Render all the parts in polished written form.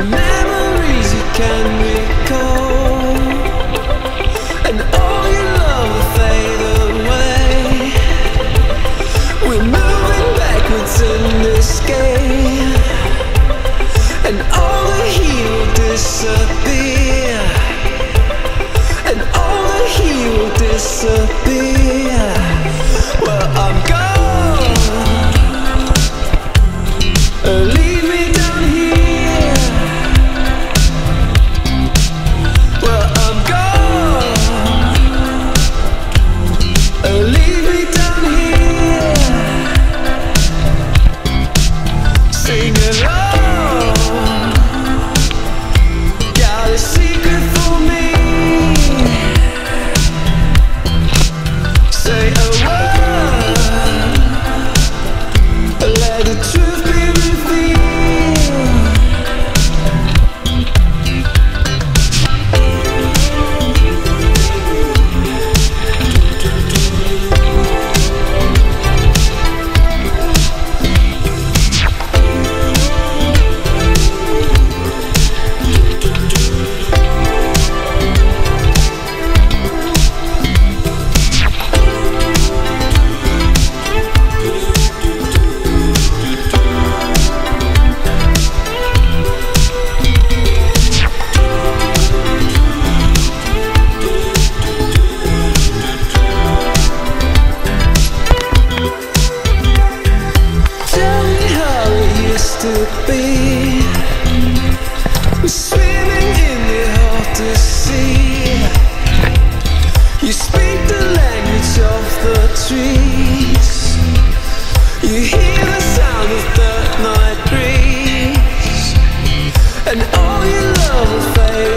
memories you can recall, and all your love will fade away. We're moving backwards in this game, and all the heat will disappear, and all the heat will disappear. Well, I'm gone. Leave me down here. Well, I'm gone. Leave me down here. Sing along. Got a secret for me. Say a word. Let the truth be revealed. Tell me how it used to be. We're swimming in the heart to sea. You speak the language of the trees. You hear the sound of the night breeze, and all your love will fade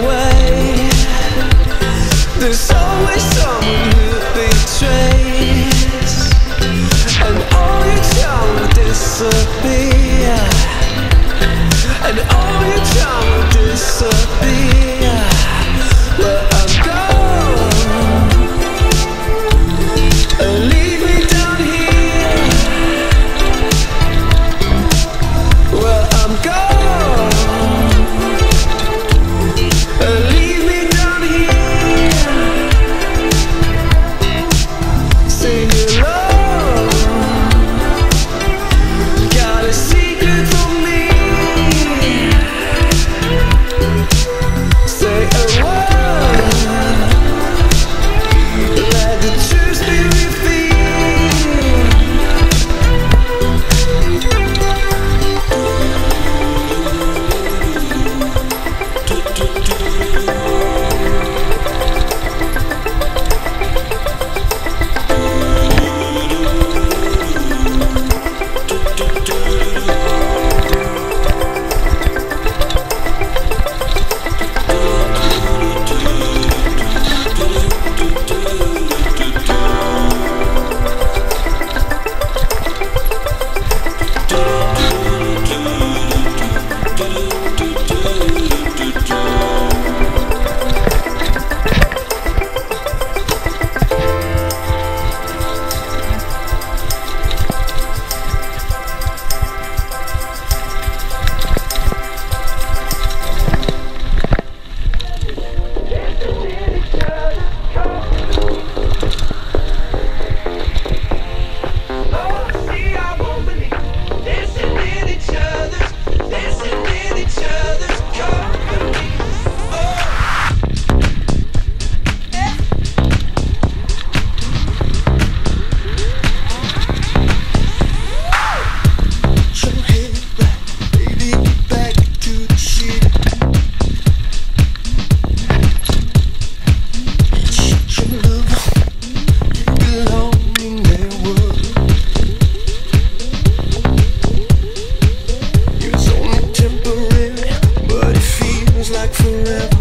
away. There's always someone who betrays, and all your charm will disappear, and all your charm will disappear. Well, I'm gone. Leave me down here. Well, I'm gone. Leave me down here. Sing along. Got a secret for me. Say a word. Let the truth be revealed. Like forever.